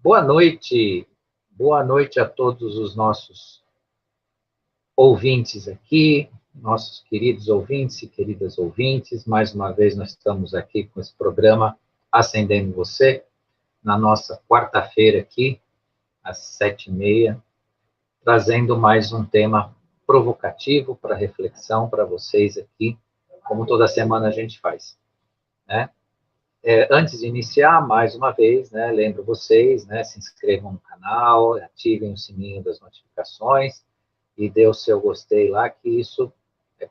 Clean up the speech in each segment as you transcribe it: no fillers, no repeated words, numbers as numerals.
Boa noite a todos os nossos ouvintes aqui, nossos queridos ouvintes e queridas ouvintes. Mais uma vez nós estamos aqui com esse programa Acendendo Você, na nossa quarta-feira aqui, às 7h30, trazendo mais um tema provocativo para reflexão para vocês aqui, como toda semana a gente faz, né? Antes de iniciar, mais uma vez, né, lembro vocês, né, se inscrevam no canal, ativem o sininho das notificações e dê o seu gostei lá, que isso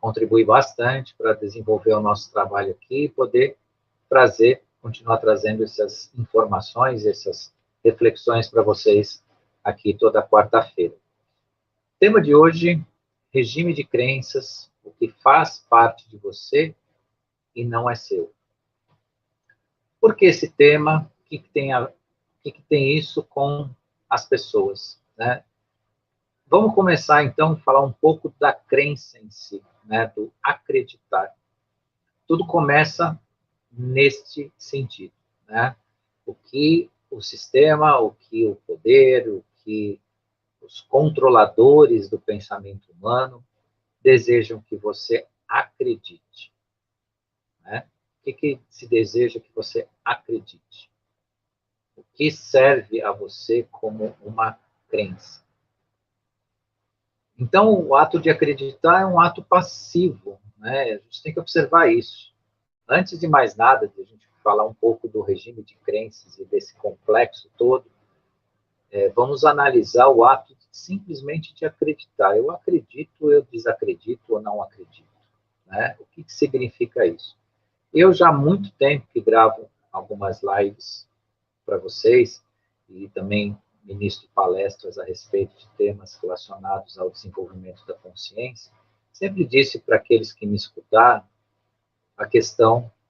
contribui bastante para desenvolver o nosso trabalho aqui e poder continuar trazendo essas informações, essas reflexões para vocês aqui toda quarta-feira. Tema de hoje, regime de crenças, o que faz parte de você e não é seu. Por que esse tema? O que tem isso com as pessoas, né? Vamos começar, então, a falar um pouco da crença em si, né? Do acreditar. Tudo começa neste sentido, né? O que o sistema, o que o poder, o que os controladores do pensamento humano desejam que você acredite, né? O que se deseja que você acredite? O que serve a você como uma crença? Então, o ato de acreditar é um ato passivo, né? A gente tem que observar isso. Antes de mais nada, de a gente falar um pouco do regime de crenças e desse complexo todo, vamos analisar o ato simplesmente de acreditar. Eu acredito, eu desacredito ou não acredito, né? O que significa isso? Eu já há muito tempo que gravo algumas lives para vocês e também ministro palestras a respeito de temas relacionados ao desenvolvimento da consciência. Sempre disse para aqueles que me escutaram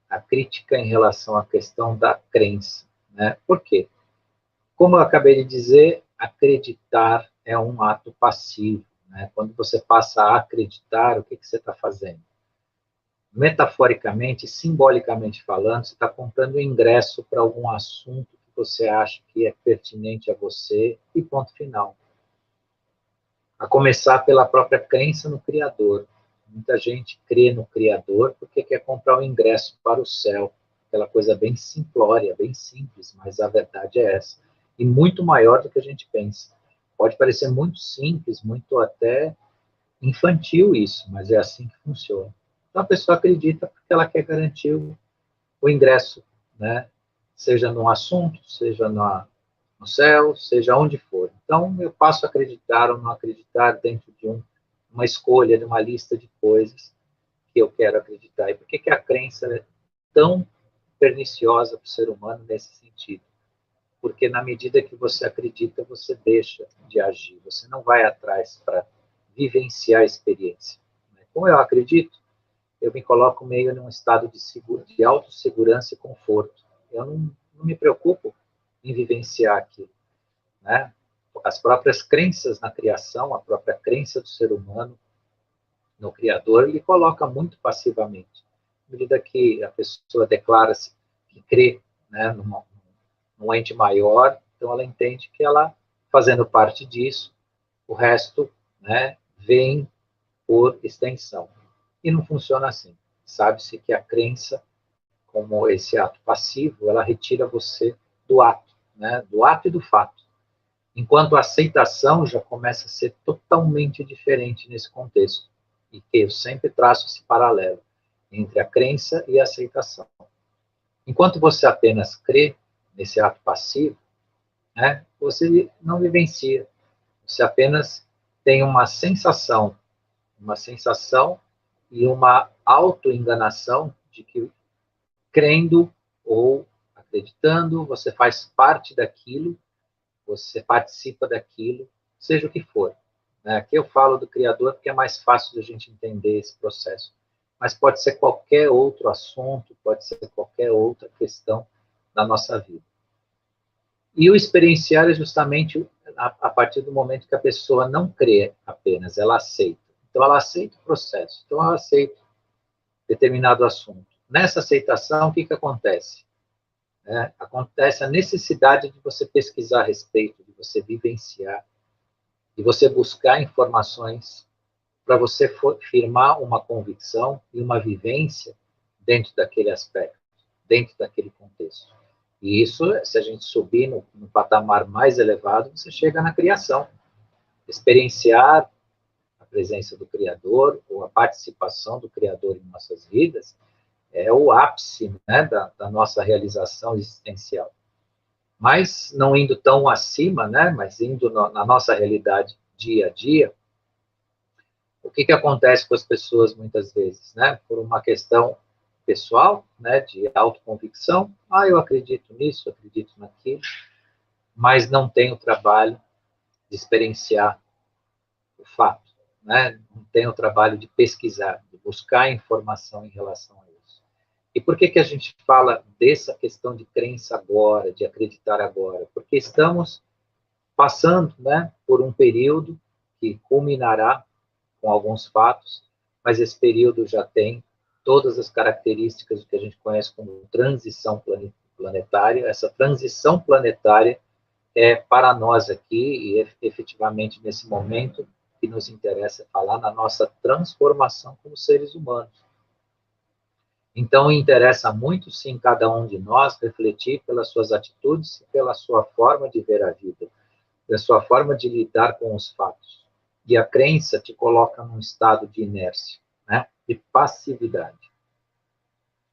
a crítica em relação à questão da crença, né? Por quê? Como eu acabei de dizer, acreditar é um ato passivo, né? Quando você passa a acreditar, o que você está fazendo? Metaforicamente, simbolicamente falando, você está comprando um ingresso para algum assunto que você acha que é pertinente a você e ponto final. A começar pela própria crença no Criador. Muita gente crê no Criador porque quer comprar um ingresso para o céu. Aquela coisa bem simplória, bem simples, mas a verdade é essa. E muito maior do que a gente pensa. Pode parecer muito simples, muito até infantil isso, mas é assim que funciona. Então a pessoa acredita porque ela quer garantir o ingresso, né? Seja num assunto, seja no céu, seja onde for. Então eu passo a acreditar ou não acreditar dentro de uma escolha, de uma lista de coisas que eu quero acreditar. E por que a crença é tão perniciosa para o ser humano nesse sentido? Porque na medida que você acredita, você deixa de agir, você não vai atrás para vivenciar a experiência. Como eu acredito, eu me coloco meio num estado de autossegurança e conforto. Eu não me preocupo em vivenciar aquilo, né? As próprias crenças na criação, a própria crença do ser humano no Criador, ele coloca muito passivamente. À medida que a pessoa declara-se que crê, né, num ente maior, então ela entende que ela, fazendo parte disso, o resto, né, vem por extensão. E não funciona assim. Sabe-se que a crença, como esse ato passivo, ela retira você do ato, né, do ato e do fato. Enquanto a aceitação já começa a ser totalmente diferente nesse contexto. E que eu sempre traço esse paralelo entre a crença e a aceitação. Enquanto você apenas crê nesse ato passivo, né, você não vivencia. Você apenas tem uma sensação e uma autoenganação de que, crendo ou acreditando, você faz parte daquilo, você participa daquilo, seja o que for. Aqui eu falo do Criador porque é mais fácil de a gente entender esse processo. Mas pode ser qualquer outro assunto, pode ser qualquer outra questão da nossa vida. E o experienciar é justamente a partir do momento que a pessoa não crê apenas, ela aceita. Então, ela aceita o processo. Então, ela aceita determinado assunto. Nessa aceitação, o que acontece? né? Acontece a necessidade de você pesquisar a respeito, de você vivenciar, de você buscar informações para você firmar uma convicção e uma vivência dentro daquele aspecto, dentro daquele contexto. E isso, se a gente subir no patamar mais elevado, você chega na criação. Experienciar a presença do Criador, ou a participação do Criador em nossas vidas, é o ápice, né, da nossa realização existencial. Mas não indo tão acima, né, mas indo na nossa realidade dia a dia, o que acontece com as pessoas muitas vezes, né? Por uma questão pessoal, né, de autoconvicção, eu acredito nisso, acredito naquilo, mas não tem o trabalho de experienciar o fato, né? Não tem o trabalho de pesquisar, de buscar informação em relação a isso. E por que a gente fala dessa questão de crença agora, de acreditar agora? Porque estamos passando, né, por um período que culminará com alguns fatos, mas esse período já tem todas as características do que a gente conhece como transição planetária. Essa transição planetária é para nós aqui, e efetivamente nesse momento, que nos interessa falar na nossa transformação como seres humanos. Então, interessa muito, sim, cada um de nós refletir pelas suas atitudes e pela sua forma de ver a vida, pela sua forma de lidar com os fatos. E a crença te coloca num estado de inércia, né? De passividade.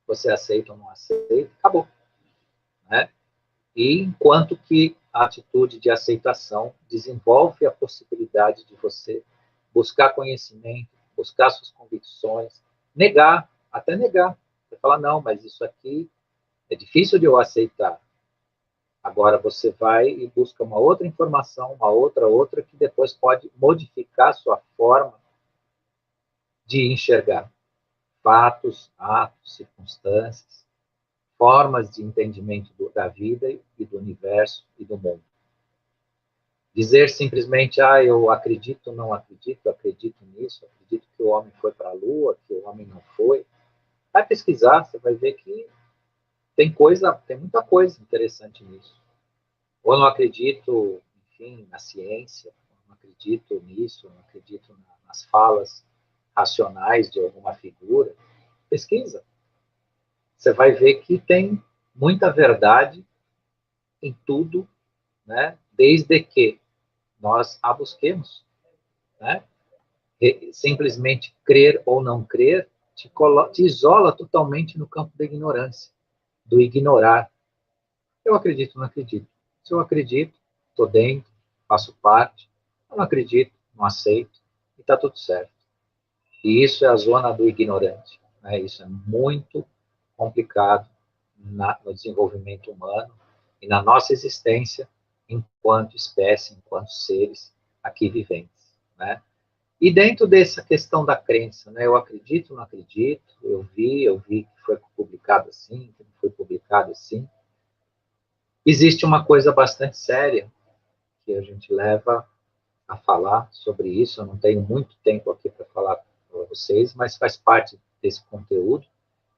Você aceita ou não aceita, acabou. Né? E enquanto que a atitude de aceitação desenvolve a possibilidade de você buscar conhecimento, buscar suas convicções, negar, até negar. Você fala, não, mas isso aqui é difícil de eu aceitar. Agora você vai e busca uma outra informação, uma outra, que depois pode modificar a sua forma de enxergar fatos, atos, circunstâncias, formas de entendimento da vida e do universo e do mundo. Dizer simplesmente, eu acredito, não acredito, acredito nisso, acredito que o homem foi para a Lua, que o homem não foi. Vai pesquisar, você vai ver que tem muita coisa interessante nisso. Ou eu não acredito, enfim, na ciência, não acredito nisso, não acredito nas falas racionais de alguma figura. Pesquisa. Você vai ver que tem muita verdade em tudo, né? Desde que nós a busquemos, né? Simplesmente crer ou não crer te isola totalmente no campo da ignorância, do ignorar. Eu acredito, não acredito. Se eu acredito, estou dentro, faço parte. Eu não acredito, não aceito, e está tudo certo. E isso é a zona do ignorante. Né? Isso é muito complicado no desenvolvimento humano e na nossa existência enquanto espécie, enquanto seres aqui viventes. Né? E dentro dessa questão da crença, né? Eu acredito, não acredito, eu vi que foi publicado assim, que não foi publicado assim. Existe uma coisa bastante séria que a gente leva a falar sobre isso. Eu não tenho muito tempo aqui para falar para vocês, mas faz parte desse conteúdo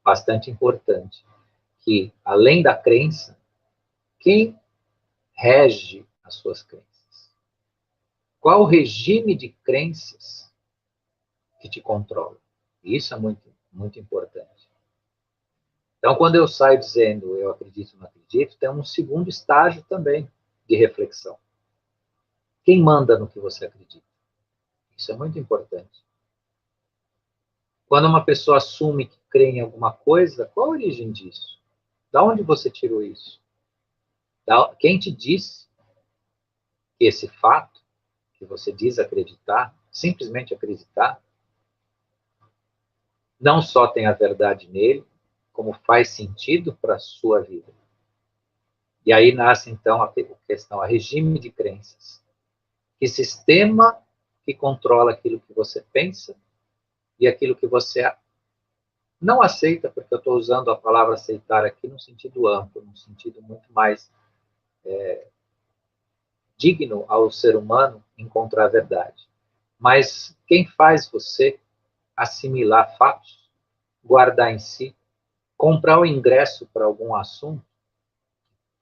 bastante importante, que além da crença, quem rege as suas crenças? Qual o regime de crenças que te controla? Isso é muito, muito importante. Então, quando eu saio dizendo eu acredito, não acredito, tem um segundo estágio também de reflexão. Quem manda no que você acredita? Isso é muito importante. Quando uma pessoa assume que crê em alguma coisa, qual a origem disso? Da onde você tirou isso? Quem te disse que esse fato que você diz acreditar, simplesmente acreditar, não só tem a verdade nele, como faz sentido para a sua vida? E aí nasce, então, a questão, a regime de crenças. Que sistema que controla aquilo que você pensa e aquilo que você não aceita, porque eu estou usando a palavra aceitar aqui no sentido amplo, no sentido muito mais digno ao ser humano encontrar a verdade. Mas quem faz você assimilar fatos, guardar em si, comprar o ingresso para algum assunto,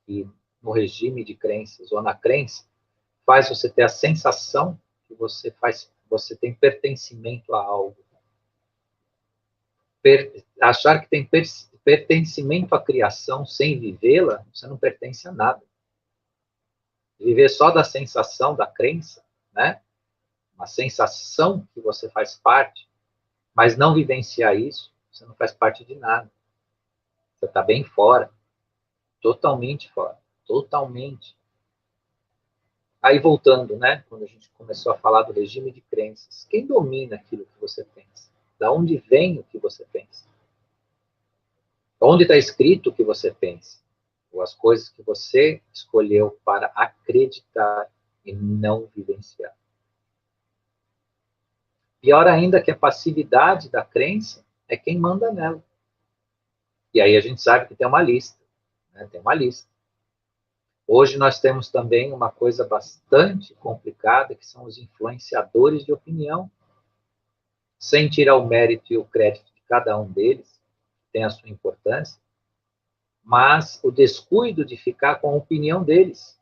que no regime de crenças ou na crença faz você ter a sensação que você tem pertencimento a algo. Achar que tem pertencimento à criação sem vivê-la, você não pertence a nada. Viver só da sensação, da crença, né? Uma sensação que você faz parte, mas não vivenciar isso, você não faz parte de nada. Você está bem fora, totalmente fora, totalmente. Aí voltando, né? Quando a gente começou a falar do regime de crenças, quem domina aquilo que você pensa? Da onde vem o que você pensa? Onde está escrito o que você pensa? Ou as coisas que você escolheu para acreditar e não vivenciar. Pior ainda que a passividade da crença é quem manda nela. E aí a gente sabe que tem uma lista. Né? Tem uma lista. Hoje nós temos também uma coisa bastante complicada, que são os influenciadores de opinião. Sem tirar o mérito e o crédito de cada um deles, tem a sua importância, mas o descuido de ficar com a opinião deles.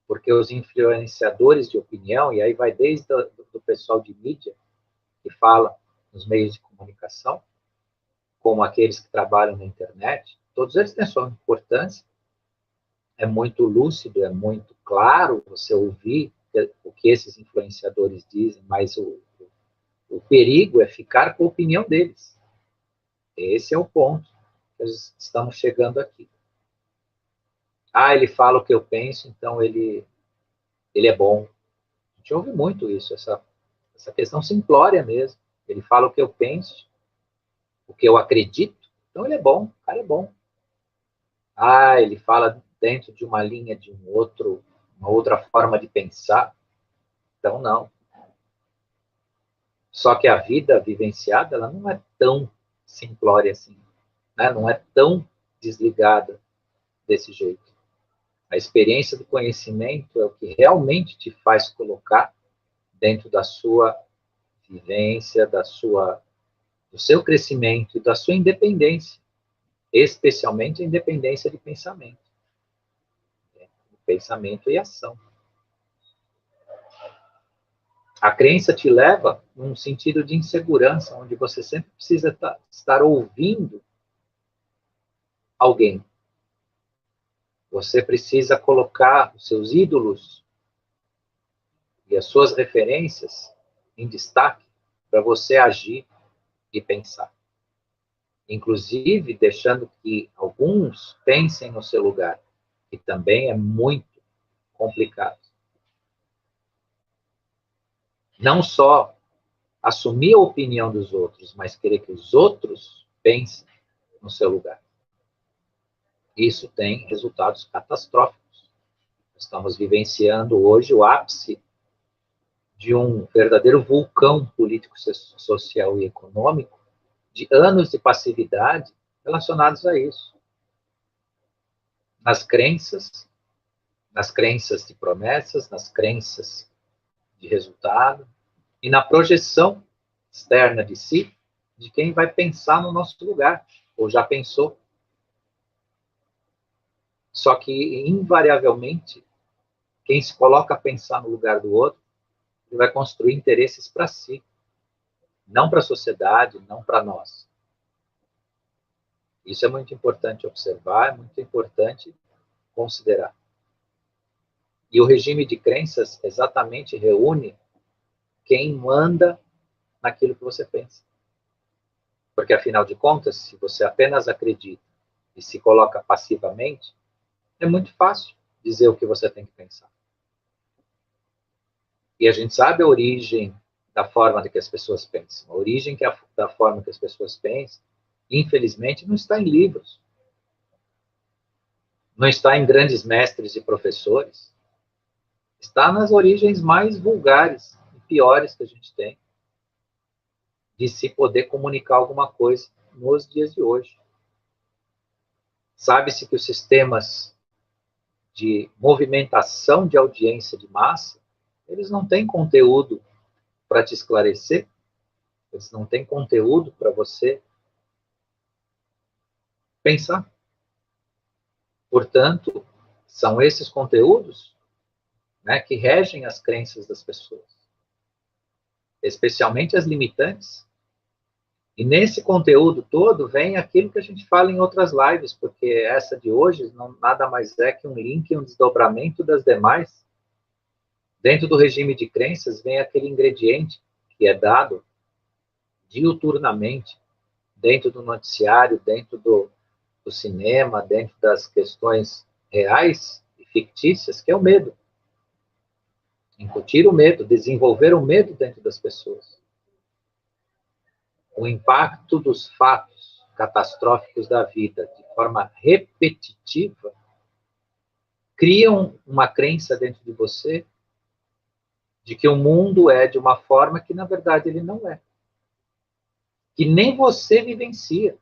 Porque os influenciadores de opinião, e aí vai desde do pessoal de mídia, que fala nos meios de comunicação, como aqueles que trabalham na internet, todos eles têm a sua importância. É muito lúcido, é muito claro você ouvir o que esses influenciadores dizem, mas o perigo é ficar com a opinião deles. Esse é o ponto que nós estamos chegando aqui. Ele fala o que eu penso, então ele é bom. A gente ouve muito isso, essa questão simplória mesmo. Ele fala o que eu penso, o que eu acredito, então ele é bom, o cara é bom. Ele fala dentro de uma linha de uma outra forma de pensar, então não. Só que a vida vivenciada, ela não é tão simplória assim, né? Não é tão desligada desse jeito. A experiência do conhecimento é o que realmente te faz colocar dentro da sua vivência, do seu crescimento e da sua independência, especialmente a independência de pensamento. Pensamento e ação. A crença te leva num sentido de insegurança, onde você sempre precisa estar ouvindo alguém. Você precisa colocar os seus ídolos e as suas referências em destaque para você agir e pensar. Inclusive, deixando que alguns pensem no seu lugar, que também é muito complicado. Não só assumir a opinião dos outros, mas querer que os outros pensem no seu lugar. Isso tem resultados catastróficos. Estamos vivenciando hoje o ápice de um verdadeiro vulcão político, social e econômico, de anos de passividade relacionados a isso. Nas crenças de promessas, nas crenças de resultado, e na projeção externa de si, de quem vai pensar no nosso lugar, ou já pensou. Só que, invariavelmente, quem se coloca a pensar no lugar do outro, ele vai construir interesses para si, não para a sociedade, não para nós. Isso é muito importante observar, é muito importante considerar. E o regime de crenças exatamente reúne quem manda naquilo que você pensa. Porque, afinal de contas, se você apenas acredita e se coloca passivamente, é muito fácil dizer o que você tem que pensar. E a gente sabe a origem da forma de que as pessoas pensam. A origem da forma que as pessoas pensam, infelizmente, não está em livros. Não está em grandes mestres e professores. Está nas origens mais vulgares e piores que a gente tem de se poder comunicar alguma coisa nos dias de hoje. Sabe-se que os sistemas de movimentação de audiência de massa, eles não têm conteúdo para te esclarecer, eles não têm conteúdo para você pensar. Portanto, são esses conteúdos, né, que regem as crenças das pessoas, especialmente as limitantes. E nesse conteúdo todo vem aquilo que a gente fala em outras lives, porque essa de hoje nada mais é que um link e um desdobramento das demais. Dentro do regime de crenças vem aquele ingrediente que é dado diuturnamente, dentro do noticiário, dentro do cinema, dentro das questões reais e fictícias, que é o medo. Incutir o medo, desenvolver o medo dentro das pessoas. O impacto dos fatos catastróficos da vida de forma repetitiva criam uma crença dentro de você de que o mundo é de uma forma que, na verdade, ele não é. Que nem você vivencia.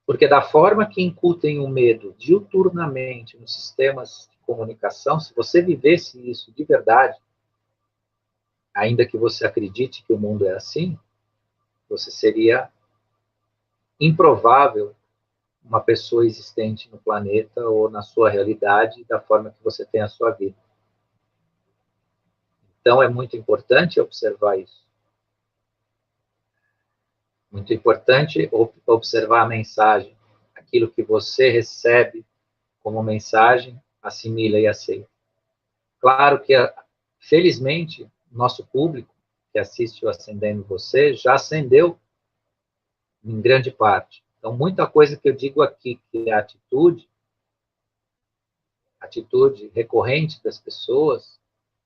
Porque da forma que incutem o medo diuturnamente nos sistemas de comunicação, se você vivesse isso de verdade, ainda que você acredite que o mundo é assim, você seria improvável uma pessoa existente no planeta ou na sua realidade da forma que você tem a sua vida. Então, é muito importante observar isso. Muito importante observar a mensagem. Aquilo que você recebe como mensagem, assimila e aceita. Claro que, felizmente, nosso público que assiste o Acendendo Você já acendeu em grande parte. Então, muita coisa que eu digo aqui, que é atitude recorrente das pessoas,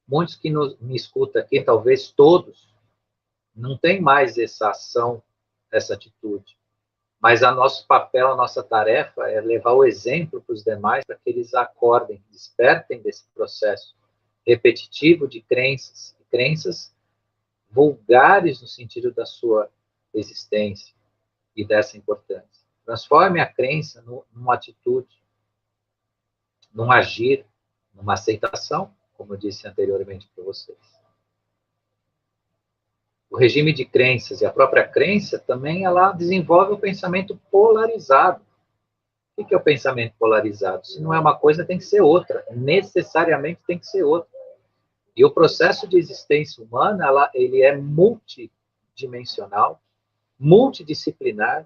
muitos que me escutam aqui, talvez todos, não tem mais essa ação, essa atitude. Mas o nosso papel, a nossa tarefa é levar o exemplo para os demais, para que eles acordem, despertem desse processo repetitivo de crenças vulgares no sentido da sua existência e dessa importância. Transforme a crença numa atitude, num agir, numa aceitação, como eu disse anteriormente para vocês. O regime de crenças e a própria crença também, ela desenvolve o pensamento polarizado. O que é o pensamento polarizado? Se não é uma coisa, tem que ser outra. Necessariamente tem que ser outra. E o processo de existência humana, ele é multidimensional, multidisciplinar,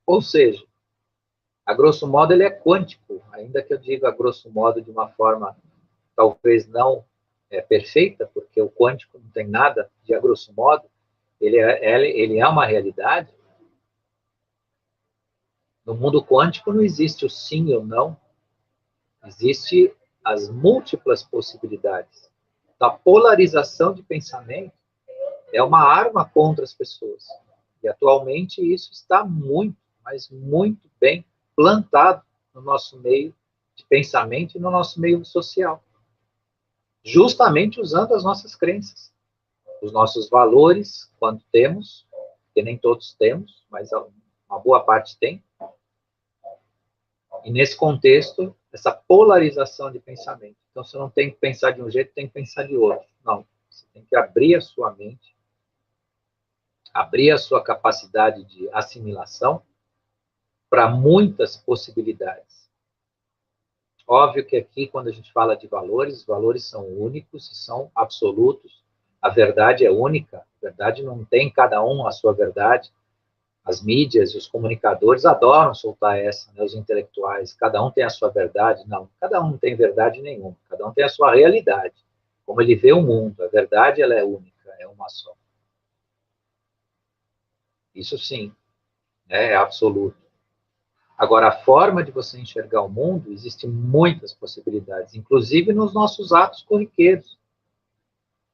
ou seja, a grosso modo ele é quântico, ainda que eu diga a grosso modo de uma forma talvez não perfeita, porque o quântico não tem nada de a grosso modo, ele é uma realidade. No mundo quântico não existe o sim ou não, existe as múltiplas possibilidades. A polarização de pensamento é uma arma contra as pessoas. E atualmente isso está muito, mas muito bem plantado no nosso meio de pensamento e no nosso meio social. Justamente usando as nossas crenças, os nossos valores, quando temos, que nem todos temos, mas uma boa parte tem. E nesse contexto, essa polarização de pensamento. Então, você não tem que pensar de um jeito, tem que pensar de outro. Não, você tem que abrir a sua mente, abrir a sua capacidade de assimilação para muitas possibilidades. Óbvio que aqui, quando a gente fala de valores, os valores são únicos e são absolutos. A verdade é única, a verdade não tem cada um a sua verdade. As mídias e os comunicadores adoram soltar essa, né, os intelectuais, cada um tem a sua verdade. Não, cada um não tem verdade nenhuma, cada um tem a sua realidade, como ele vê o mundo. A verdade, ela é única, é uma só. Isso sim, é absoluto. Agora, a forma de você enxergar o mundo, existem muitas possibilidades, inclusive nos nossos atos corriqueiros.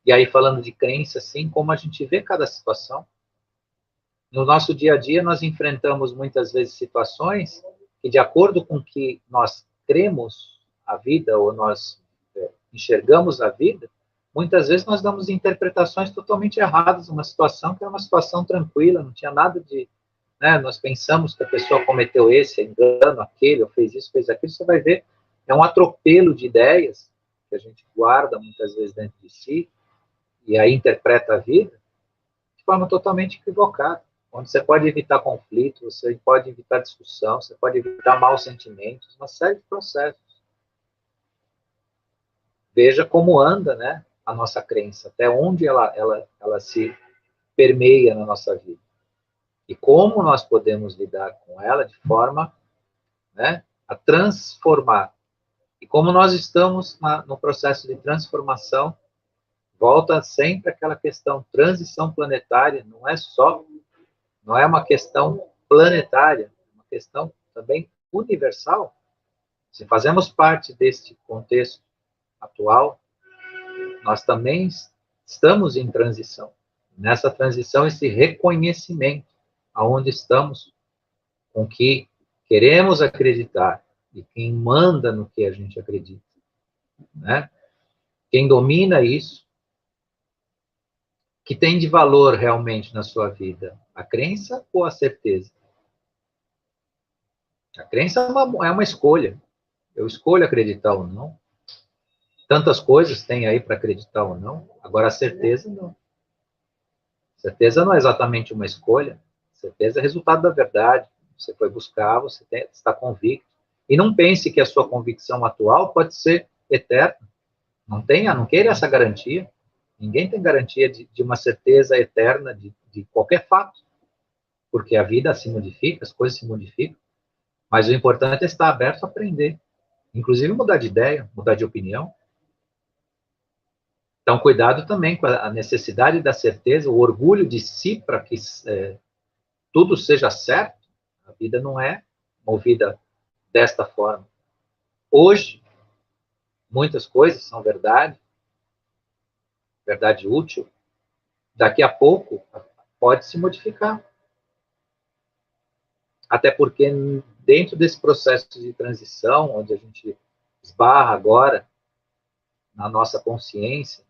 E aí, falando de crença, assim, como a gente vê cada situação. No nosso dia a dia, nós enfrentamos muitas vezes situações que, de acordo com que nós cremos a vida, ou nós enxergamos a vida, muitas vezes nós damos interpretações totalmente erradas numa situação que é uma situação tranquila, não tinha nada de... Né, nós pensamos que a pessoa cometeu esse engano, aquele, ou fez isso, fez aquilo, você vai ver, é um atropelo de ideias que a gente guarda muitas vezes dentro de si, e aí interpreta a vida de forma totalmente equivocada. onde você pode evitar conflito, você pode evitar discussão, você pode evitar maus sentimentos, uma série de processos. Veja como anda, né, a nossa crença, até onde ela se permeia na nossa vida. E como nós podemos lidar com ela de forma, né, a transformar. E como nós estamos no processo de transformação, volta sempre aquela questão, transição planetária, não é uma questão planetária, é uma questão também universal. Se fazemos parte deste contexto atual, nós também estamos em transição. Nessa transição, esse reconhecimento aonde estamos, com que queremos acreditar e quem manda no que a gente acredita, né? Quem domina isso, que tem de valor realmente na sua vida, a crença ou a certeza? A crença é uma escolha. Eu escolho acreditar ou não. Tantas coisas tem aí para acreditar ou não. Agora, a certeza, não. Certeza não é exatamente uma escolha. Certeza é resultado da verdade. Você foi buscar, você está convicto. E não pense que a sua convicção atual pode ser eterna. Não queira essa garantia. Ninguém tem garantia de uma certeza eterna de qualquer fato. Porque a vida se modifica, as coisas se modificam. Mas o importante é estar aberto a aprender. Inclusive mudar de ideia, mudar de opinião. Então, cuidado também com a necessidade da certeza, o orgulho de si para que tudo seja certo. A vida não é movida desta forma. Hoje, muitas coisas são verdade, verdade útil. Daqui a pouco, pode se modificar. Até porque, dentro desse processo de transição, onde a gente esbarra agora na nossa consciência,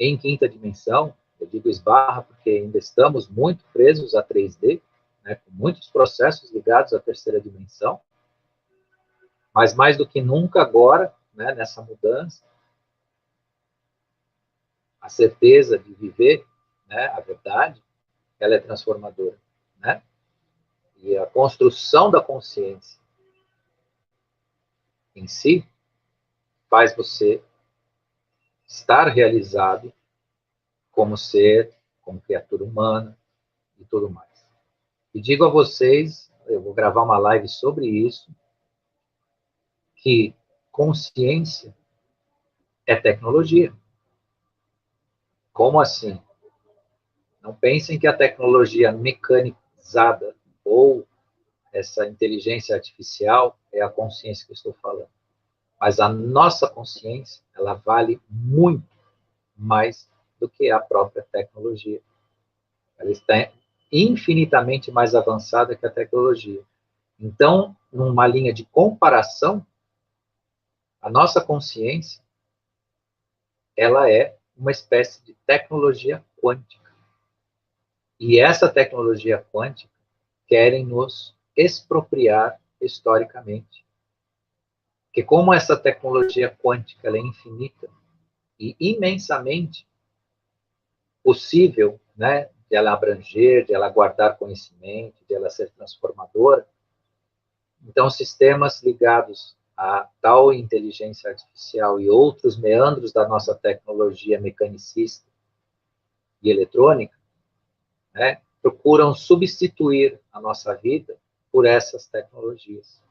em quinta dimensão, eu digo esbarra porque ainda estamos muito presos a 3D, né, com muitos processos ligados à terceira dimensão, mas mais do que nunca agora, né, nessa mudança, a certeza de viver, né, a verdade, ela é transformadora, né? E a construção da consciência em si faz você estar realizado como ser, como criatura humana e tudo mais. E digo a vocês, eu vou gravar uma live sobre isso, que consciência é tecnologia. Como assim? Não pensem que a tecnologia mecanizada ou essa inteligência artificial é a consciência que eu estou falando. Mas a nossa consciência, ela vale muito mais do que a própria tecnologia. Ela está infinitamente mais avançada que a tecnologia. Então, numa linha de comparação, a nossa consciência, ela é uma espécie de tecnologia quântica. E essa tecnologia quântica querem nos expropriar historicamente. Porque como essa tecnologia quântica ela é infinita e imensamente possível, né, de ela abranger, de ela guardar conhecimento, de ela ser transformadora, então sistemas ligados a tal inteligência artificial e outros meandros da nossa tecnologia mecanicista e eletrônica, né, procuram substituir a nossa vida por essas tecnologias.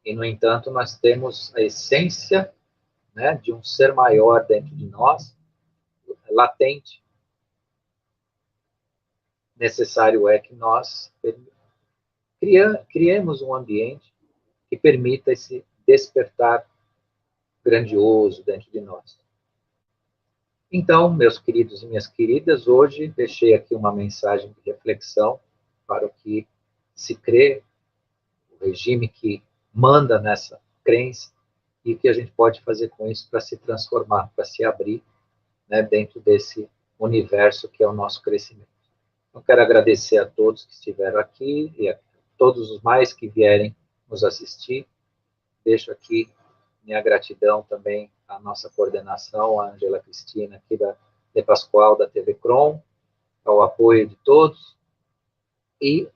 E, no entanto, nós temos a essência, né, de um ser maior dentro de nós, latente. Necessário é que nós criemos um ambiente que permita esse despertar grandioso dentro de nós. Então, meus queridos e minhas queridas, hoje deixei aqui uma mensagem de reflexão para o que se crê, o regime que manda nessa crença, e o que a gente pode fazer com isso para se transformar, para se abrir, né, dentro desse universo que é o nosso crescimento. Então, quero agradecer a todos que estiveram aqui e a todos os mais que vierem nos assistir. Deixo aqui minha gratidão também à nossa coordenação, a Angela Cristina, aqui da De Pascoal, da TV Crom, ao apoio de todos, e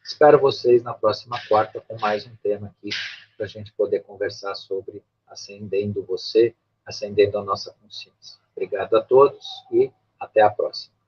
espero vocês na próxima quarta com mais um tema aqui, para a gente poder conversar sobre acendendo você, acendendo a nossa consciência. Obrigado a todos e até a próxima.